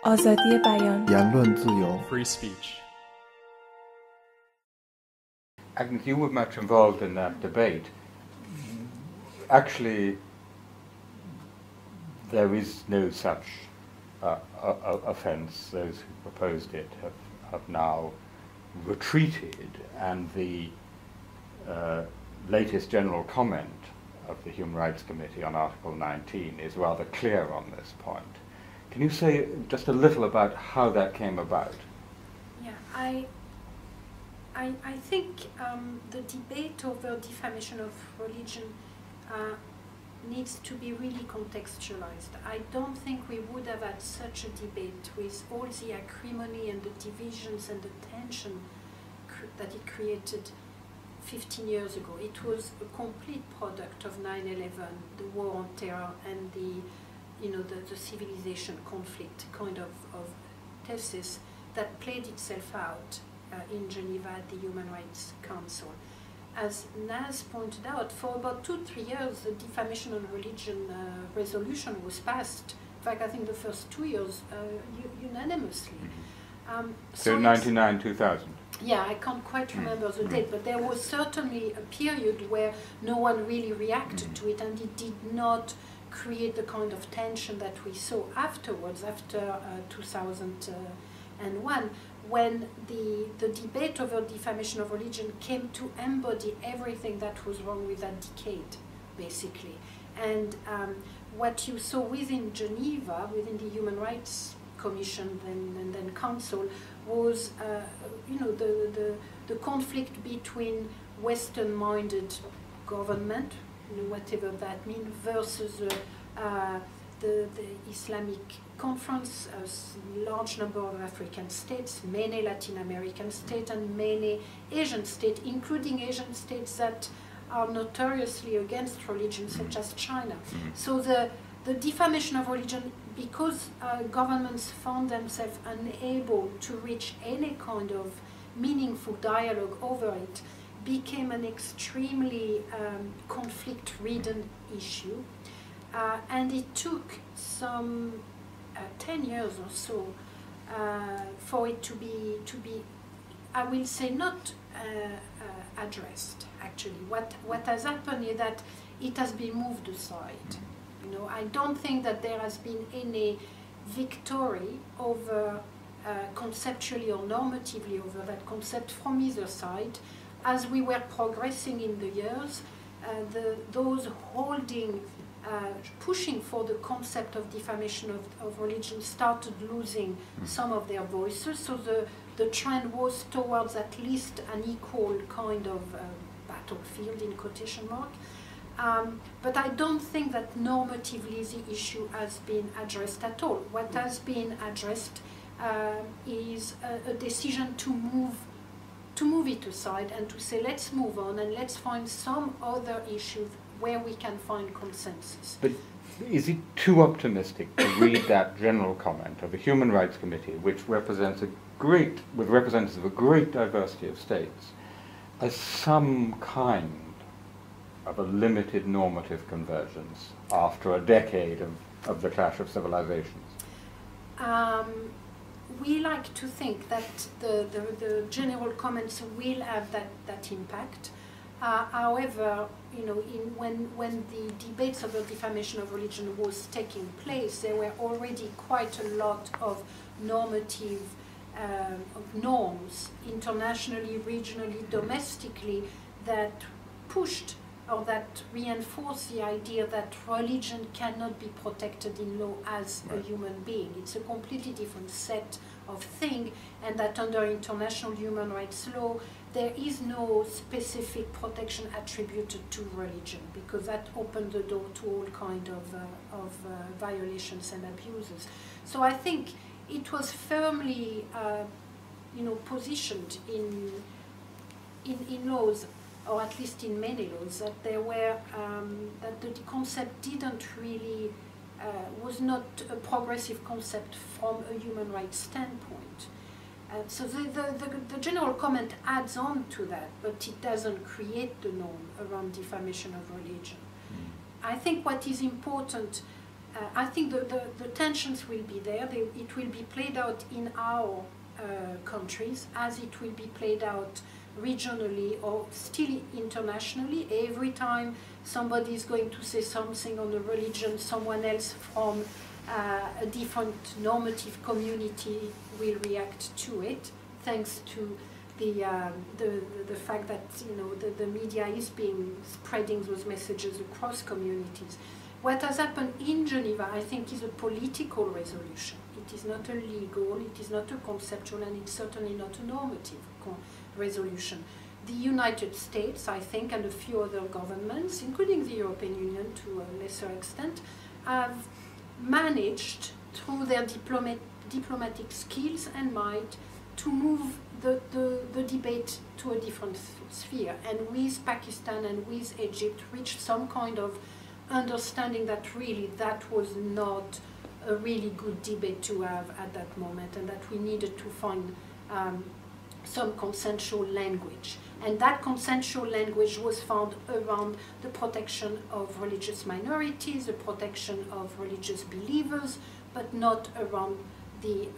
آزادی بیان言论自由 free speech. Agnes, you were much involved in that debate. Actually, there is no such offence. Those who proposed it have now retreated, and the latest general comment of the Human Rights Committee on Article 19 is rather clear on this point. Can you say just a little about how that came about? Yeah, I think the debate over defamation of religion needs to be really contextualized. I don't think we would have had such a debate with all the acrimony and the divisions and the tension that it created 15 years ago. It was a complete product of 9/11, the war on terror, and the civilization conflict kind of thesis that played itself out in Geneva at the Human Rights Council. As Naz pointed out, for about 2-3 years, the defamation on religion resolution was passed. In fact, I think the first 2 years unanimously. So 99, 2000. Yeah, I can't quite remember the date, but there was certainly a period where no one really reacted to it, and it did not create the kind of tension that we saw afterwards, after 2001, when the debate over defamation of religion came to embody everything that was wrong with that decade, basically. And what you saw within Geneva, within the Human Rights Commission and then Council, was the conflict between Western-minded government, whatever that means, versus the Islamic Conference, a large number of African states, many Latin American states, and many Asian states, including Asian states that are notoriously against religion, such as China. So the defamation of religion, because governments found themselves unable to reach any kind of meaningful dialogue over it, became an extremely conflict-ridden issue. And it took some 10 years or so for it to be, I will say, not addressed. Actually, what has happened is that it has been moved aside. I don't think that there has been any victory over conceptually or normatively over that concept from either side. As we were progressing in the years, those holding, pushing for the concept of defamation of religion started losing some of their voices. So the trend was towards at least an equal kind of battlefield, in quotation mark. But I don't think that normatively the issue has been addressed at all. What has been addressed is a decision to move it aside and to say, let's move on and let's find some other issues where we can find consensus. But is it too optimistic to read that general comment of the Human Rights Committee, which represents with representatives of a great diversity of states, as some kind of a limited normative convergence after a decade of the clash of civilizations? We like to think that the general comments will have that impact. However, when the debates over defamation of religion was taking place, there were already quite a lot of normative norms, internationally, regionally, domestically, that pushed or that reinforced the idea that religion cannot be protected in law as a human being. It's a completely different set of things, and that under international human rights law, there is no specific protection attributed to religion, because that opened the door to all kinds of violations and abuses. So I think it was firmly positioned in laws, or at least in many laws, that there were that the concept didn't really was not a progressive concept from a human rights standpoint. So the general comment adds on to that, but it doesn't create the norm around defamation of religion. I think what is important I think the tensions will be there. It will be played out in our countries as it will be played out regionally or still internationally. Every time somebody is going to say something on a religion, someone else from a different normative community will react to it, thanks to the fact that the media is spreading those messages across communities. What has happened in Geneva, I think, is a political resolution. It is not a legal, it is not a conceptual, and it's certainly not a normative resolution. The United States, I think, and a few other governments, including the European Union to a lesser extent, have managed, through their diplomatic skills and might, to move the debate to a different sphere, and with Pakistan and with Egypt reached some kind of understanding that really that was not a really good debate to have at that moment, and that we needed to find some consensual language. And that consensual language was found around the protection of religious minorities, the protection of religious believers, but not around the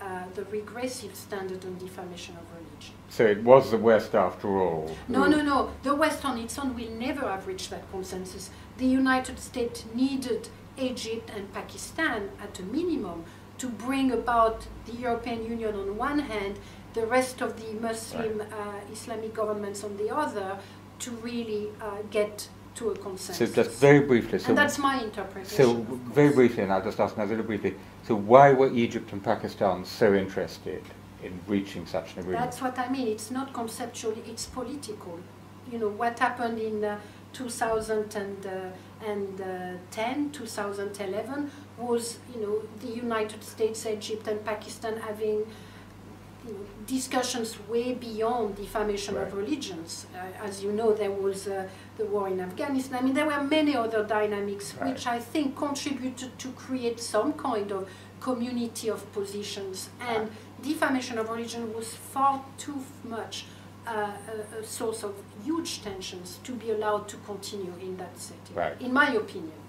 regressive standard on defamation of religion. So it was the West after all? No. The West on its own will never have reached that consensus. The United States needed Egypt and Pakistan at a minimum to bring about the European Union on one hand, the rest of the Muslim Islamic governments on the other, to really get to a consensus. So just very briefly. And that's my interpretation. So very briefly, and I'll just ask now really briefly, so why were Egypt and Pakistan so interested in reaching such an agreement? That's what I mean. It's not conceptual, it's political. What happened in 2010, 2011 was, the United States, Egypt and Pakistan having discussions way beyond defamation of religions. As you know, there was the war in Afghanistan. I mean, there were many other dynamics which I think contributed to create some kind of community of positions. And defamation of religion was far too much a source of huge tensions to be allowed to continue in that setting, in my opinion.